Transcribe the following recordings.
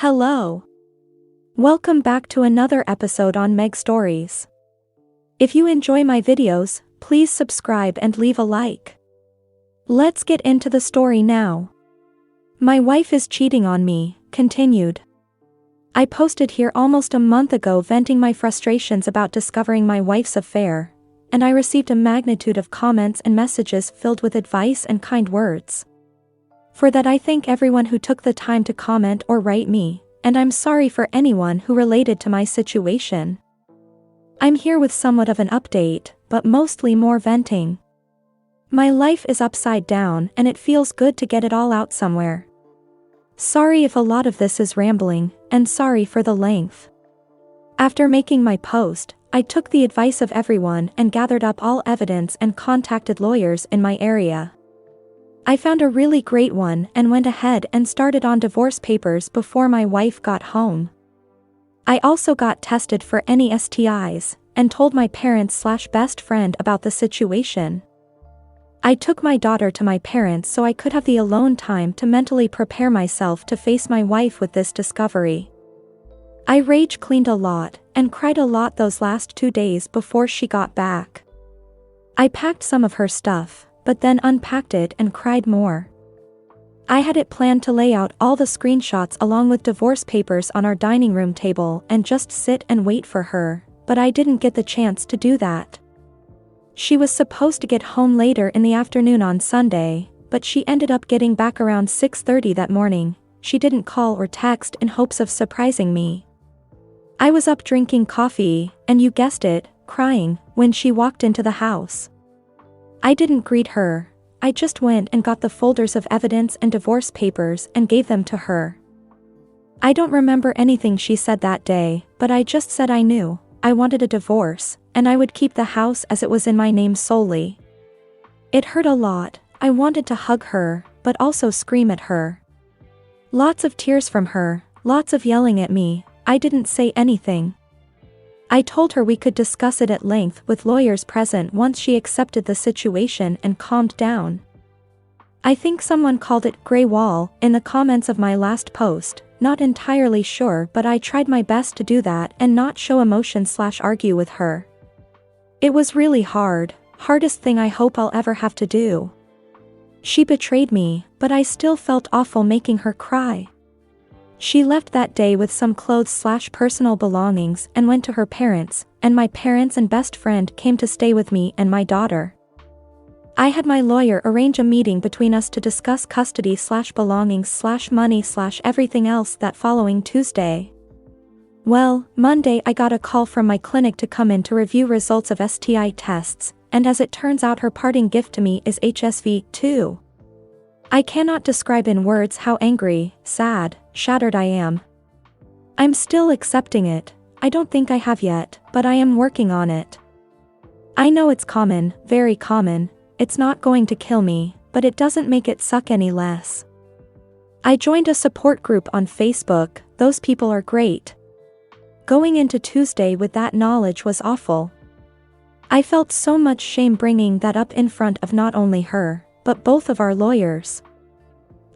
Hello. Welcome back to another episode on MegStories. If you enjoy my videos, please subscribe and leave a like. Let's get into the story now. My wife is cheating on me, continued. I posted here almost a month ago venting my frustrations about discovering my wife's affair, and I received a magnitude of comments and messages filled with advice and kind words. For that I thank everyone who took the time to comment or write me, and I'm sorry for anyone who related to my situation. I'm here with somewhat of an update, but mostly more venting. My life is upside down and it feels good to get it all out somewhere. Sorry if a lot of this is rambling, and sorry for the length. After making my post, I took the advice of everyone and gathered up all evidence and contacted lawyers in my area. I found a really great one and went ahead and started on divorce papers before my wife got home. I also got tested for any STIs, and told my parents/best friend about the situation. I took my daughter to my parents so I could have the alone time to mentally prepare myself to face my wife with this discovery. I rage cleaned a lot, and cried a lot those last 2 days before she got back. I packed some of her stuff, but then unpacked it and cried more. I had it planned to lay out all the screenshots along with divorce papers on our dining room table and just sit and wait for her, but I didn't get the chance to do that. She was supposed to get home later in the afternoon on Sunday, but she ended up getting back around 6:30 that morning. She didn't call or text in hopes of surprising me. I was up drinking coffee, and you guessed it, crying, when she walked into the house. I didn't greet her, I just went and got the folders of evidence and divorce papers and gave them to her. I don't remember anything she said that day, but I just said I knew, I wanted a divorce, and I would keep the house as it was in my name solely. It hurt a lot, I wanted to hug her, but also scream at her. Lots of tears from her, lots of yelling at me, I didn't say anything. I told her we could discuss it at length with lawyers present once she accepted the situation and calmed down. I think someone called it gray wall in the comments of my last post, not entirely sure, but I tried my best to do that and not show emotion/argue with her. It was really hard, hardest thing I hope I'll ever have to do. She betrayed me, but I still felt awful making her cry. She left that day with some clothes/personal belongings and went to her parents, and my parents and best friend came to stay with me and my daughter. I had my lawyer arrange a meeting between us to discuss custody/belongings/money/everything else that following Tuesday. Well, Monday I got a call from my clinic to come in to review results of STI tests, and as it turns out her parting gift to me is HSV, too. I cannot describe in words how angry, sad, shattered I am. I'm still accepting it, I don't think I have yet, but I am working on it. I know it's common, very common, it's not going to kill me, but it doesn't make it suck any less. I joined a support group on Facebook, those people are great. Going into Tuesday with that knowledge was awful. I felt so much shame bringing that up in front of not only her, but both of our lawyers.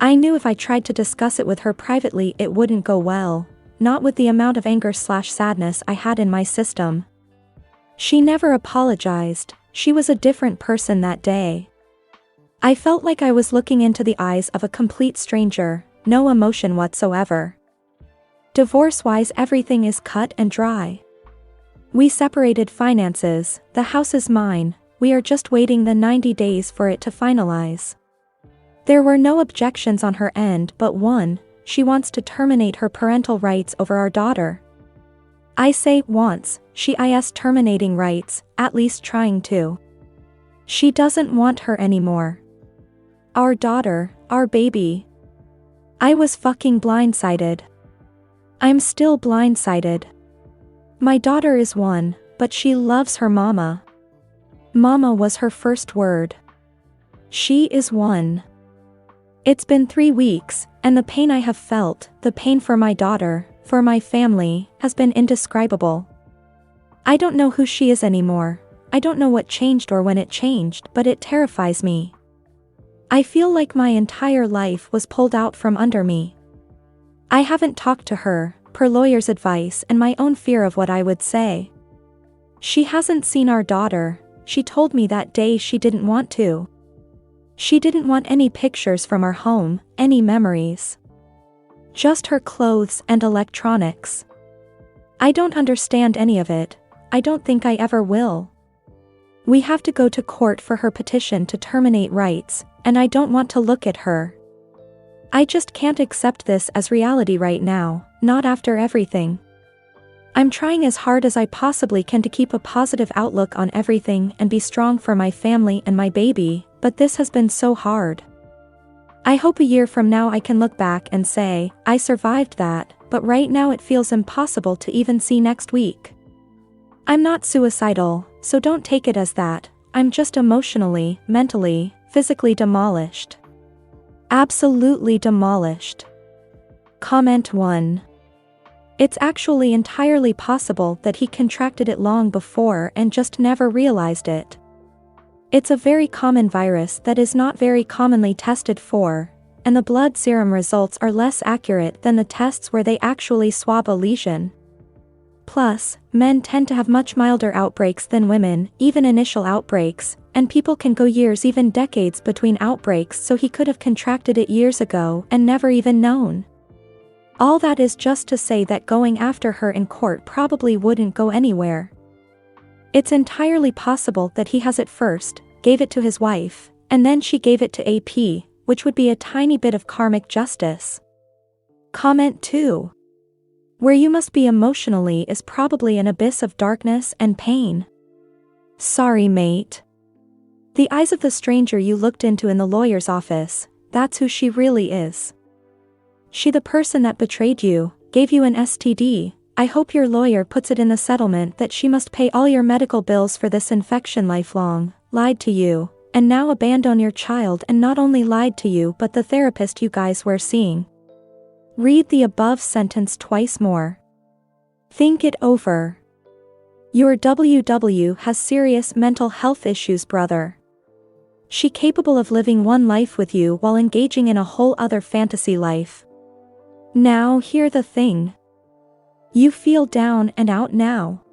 I knew if I tried to discuss it with her privately it wouldn't go well, not with the amount of anger/sadness I had in my system. She never apologized, she was a different person that day. I felt like I was looking into the eyes of a complete stranger, no emotion whatsoever. Divorce-wise everything is cut and dry. We separated finances, the house is mine, we are just waiting the 90 days for it to finalize. There were no objections on her end but one, she wants to terminate her parental rights over our daughter. I say wants, she is terminating rights, at least trying to. She doesn't want her anymore. Our daughter, our baby. I was fucking blindsided. I'm still blindsided. My daughter is one, but she loves her mama. Mama was her first word. She is one. It's been 3 weeks, and the pain I have felt, the pain for my daughter, for my family, has been indescribable. I don't know who she is anymore, I don't know what changed or when it changed, but it terrifies me. I feel like my entire life was pulled out from under me. I haven't talked to her, per lawyer's advice and my own fear of what I would say. She hasn't seen our daughter, she told me that day she didn't want to. She didn't want any pictures from our home, any memories. Just her clothes and electronics. I don't understand any of it, I don't think I ever will. We have to go to court for her petition to terminate rights, and I don't want to look at her. I just can't accept this as reality right now, not after everything. I'm trying as hard as I possibly can to keep a positive outlook on everything and be strong for my family and my baby, but this has been so hard. I hope a year from now I can look back and say, I survived that, but right now it feels impossible to even see next week. I'm not suicidal, so don't take it as that, I'm just emotionally, mentally, physically demolished. Absolutely demolished. Comment 1. It's actually entirely possible that he contracted it long before and just never realized it. It's a very common virus that is not very commonly tested for, and the blood serum results are less accurate than the tests where they actually swab a lesion. Plus, men tend to have much milder outbreaks than women, even initial outbreaks, and people can go years, even decades between outbreaks, so he could have contracted it years ago and never even known. All that is just to say that going after her in court probably wouldn't go anywhere. It's entirely possible that he has it first, gave it to his wife, and then she gave it to AP, which would be a tiny bit of karmic justice. Comment 2. Where you must be emotionally is probably an abyss of darkness and pain. Sorry, mate. The eyes of the stranger you looked into in the lawyer's office, that's who she really is. She the person that betrayed you, gave you an STD, I hope your lawyer puts it in the settlement that she must pay all your medical bills for this infection lifelong, lied to you, and now abandon your child, and not only lied to you but the therapist you guys were seeing. Read the above sentence twice more. Think it over. Your WW has serious mental health issues, brother. She capable of living one life with you while engaging in a whole other fantasy life. Now hear the thing. You feel down and out now.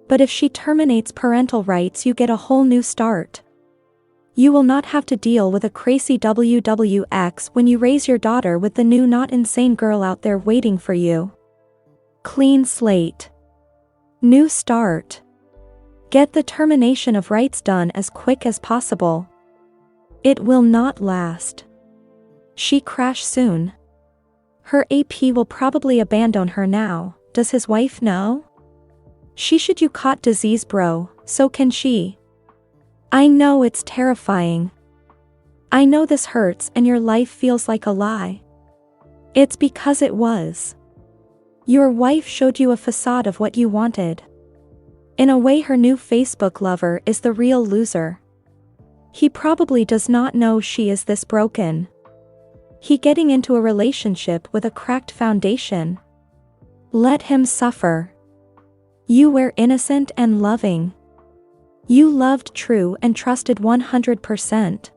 But if she terminates parental rights, you get a whole new start. You will not have to deal with a crazy WWX when you raise your daughter with the new not insane girl out there waiting for you. Clean slate. New start. Get the termination of rights done as quick as possible. It will not last. She crash soon. Her AP will probably abandon her now, does his wife know? She should you caught disease bro, so can she. I know it's terrifying. I know this hurts and your life feels like a lie. It's because it was. Your wife showed you a facade of what you wanted. In a way, her new Facebook lover is the real loser. He probably does not know she is this broken. He getting into a relationship with a cracked foundation. Let him suffer. You were innocent and loving. You loved true and trusted 100%.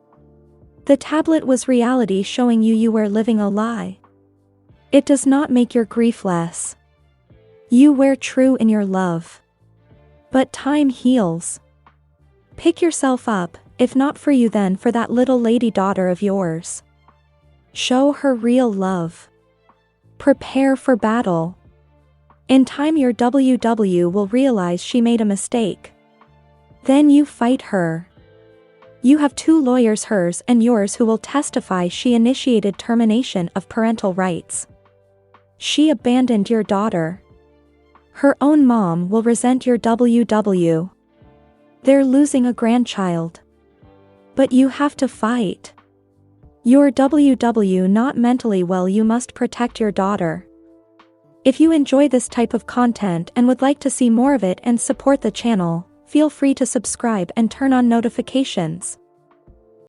The tablet was reality showing you were living a lie. It does not make your grief less. You were true in your love. But time heals. Pick yourself up, if not for you then for that little lady daughter of yours. Show her real love. Prepare for battle. In time your WW will realize she made a mistake. Then you fight her. You have two lawyers, hers and yours, who will testify she initiated termination of parental rights. She abandoned your daughter. Her own mom will resent your WW. They're losing a grandchild. But you have to fight. Your WW not mentally well, you must protect your daughter. If you enjoy this type of content and would like to see more of it and support the channel, feel free to subscribe and turn on notifications.